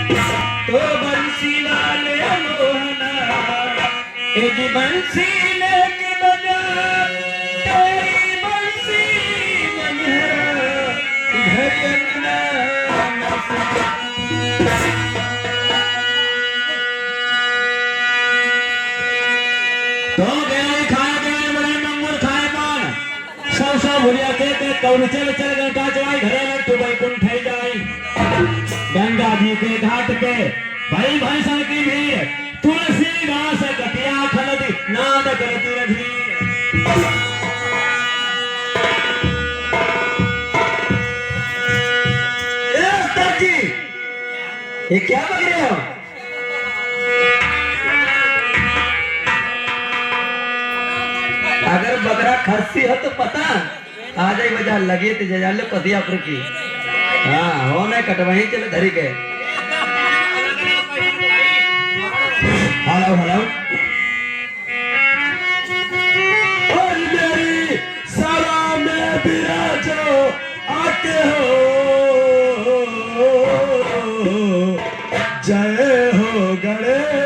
तो बंसी वाले मोहना एक बंसी लेके बजा तेरी बंसी मनहरा घर अंगना तो गया खाया गया बड़े मंगूर खाए पान सौ भुरिया के कौन चल घंटा चढ़ाई घरे में तू बैकुंठ है जाई गंगा जी के घाट पे भाई भैंसा की भीड़ तुलसी घास कटिया खलदी नाद करती रही ये क्या बन रहे हो? अगर बकरा खस्सी हो तो पता आ जाए बजा लगे तो जजाले पतिया पर की हाँ हो नहीं कटवाही चले धरी के हेलो हेलो और मेरी सभा में विराजो आके हो जय हो गणेश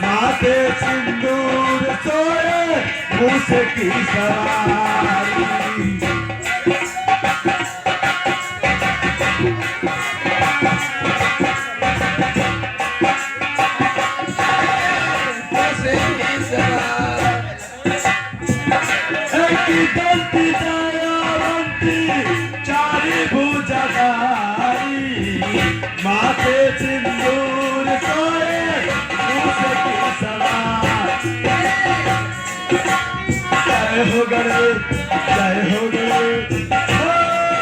माथे सिंदूर सोए उसकी सवारी चारी भुजाधारी माथे सिंदूर सोए जय हो गणेश जय हो गणेश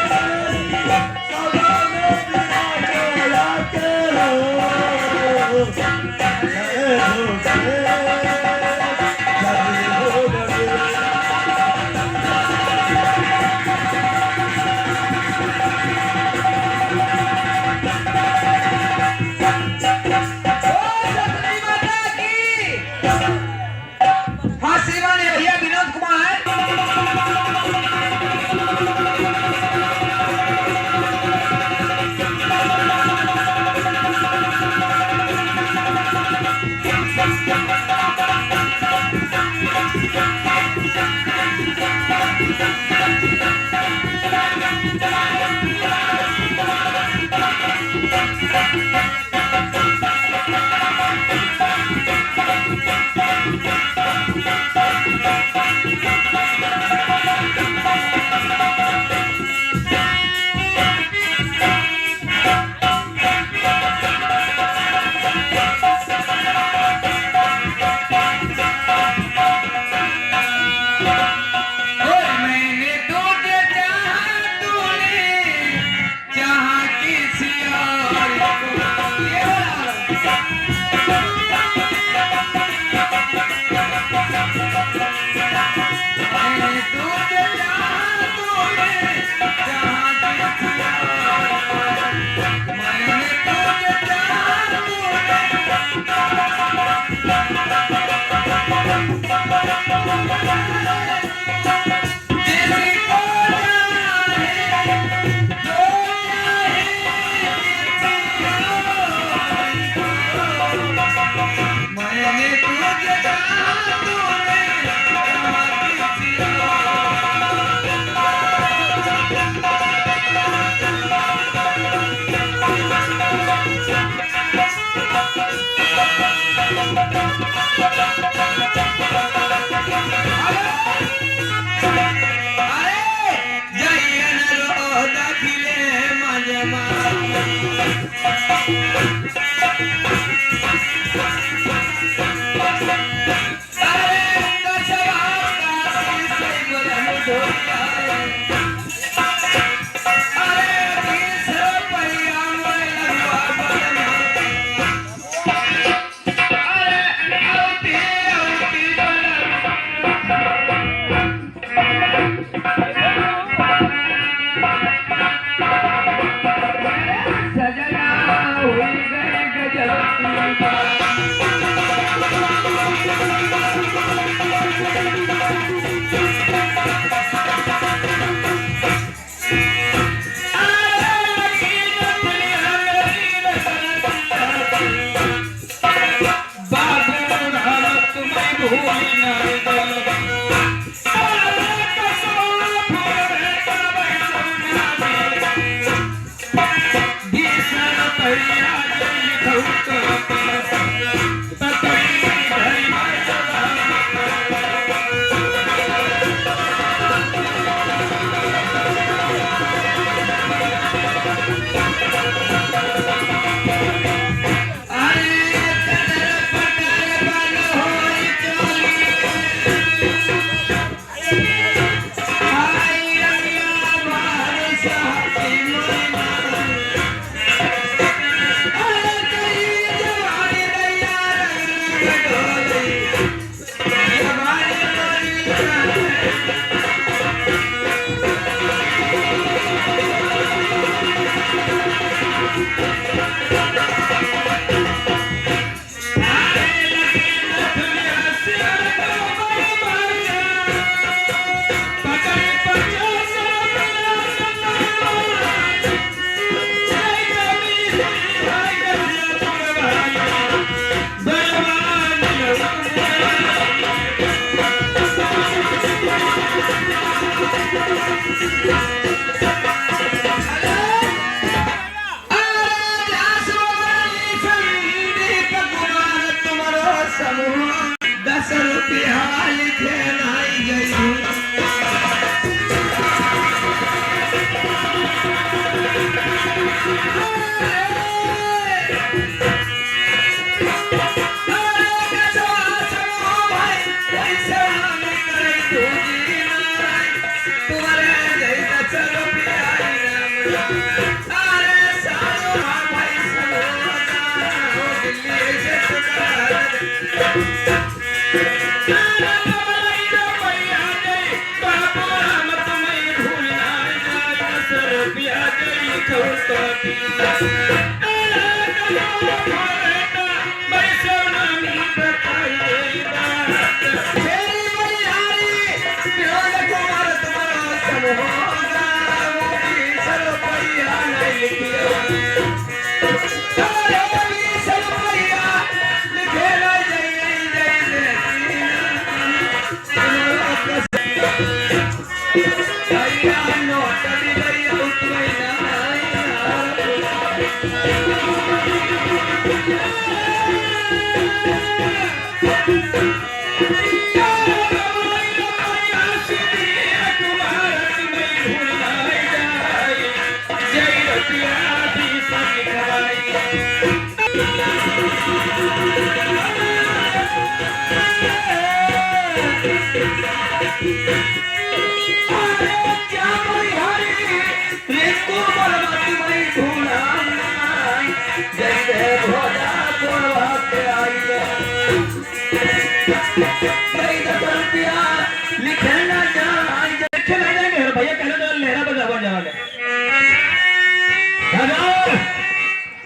भैया कहने तो लहरा बजा बजा वाले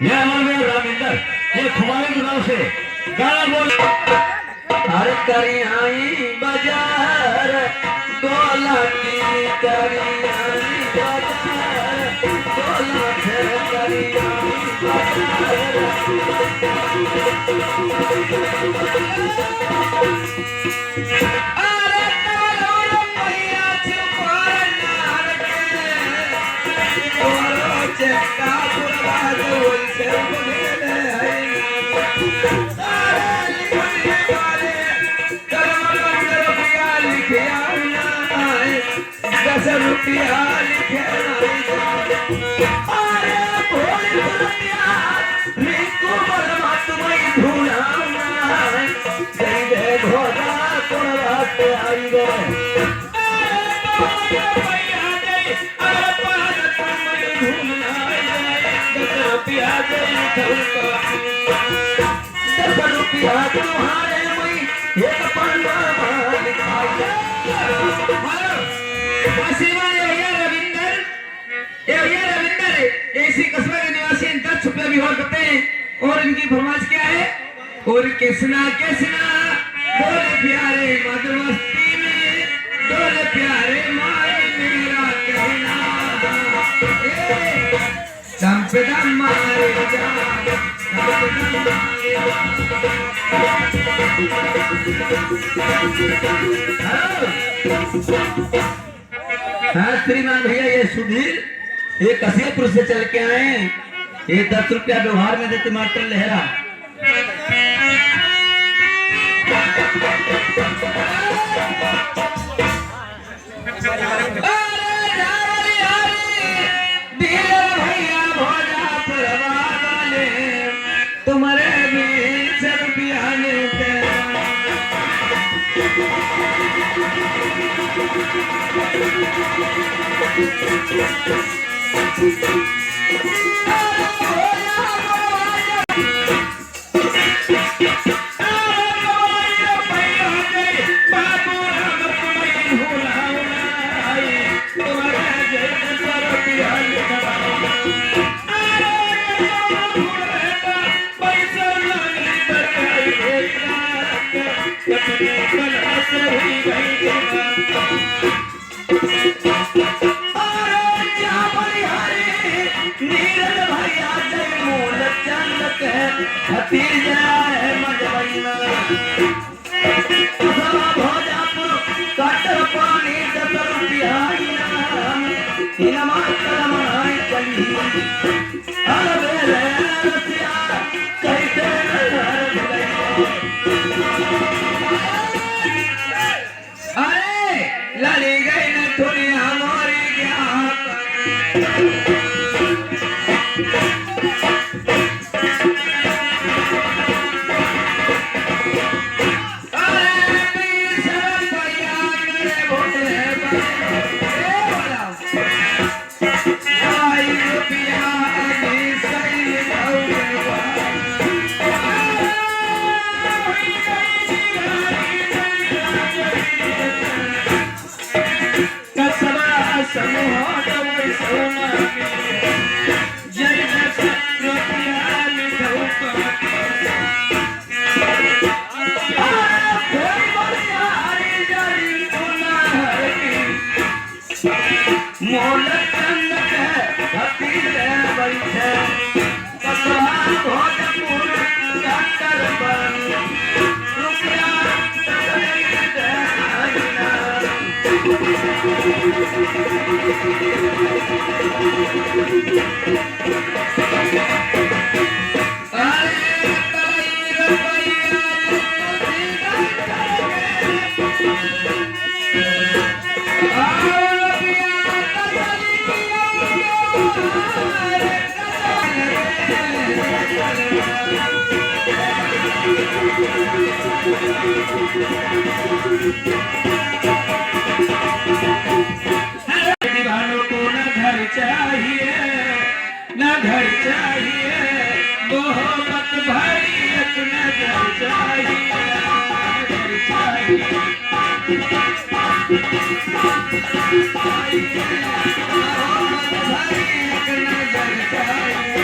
ये हमारे रामिंदर ये खुमारी गुनाह से गाना बोल हर करी आई बाजार गोला की करी आई बाजार गोला करी आई बाजार रुपया लिखे अरे भोले रुपया रिंकू बलवा तुम्हें भूला जय जय भोला कोण बात आई गो भैया जय अरे पार तुम्हें भूला रुपया जय दस रुपया तुम्हारे में एक पन्ना लिखाया ऐसी कस्बे के निवासी इनका छुपे भी और करते हैं और इनकी फरमाइश क्या है और किसना किसना बोले प्यारे मधुमस्ती में बोले प्यारे माए मेरा कहना संपदा मारे जा हाँ श्रीमान भैया ये सुधीर ये कसीपुर से चल के आए ये 10 रुपया व्यवहार में देते मास्टर लहरा तुम्हारे भी रुपया लाली गई न थोड़ी हमारी दीवानों को न घर चाहिए न घर चाहिए, मोहब्बत भरी एक नजर चाहिए, नजर चाहिए, मोहब्बत भरी एक नजर चाहिए।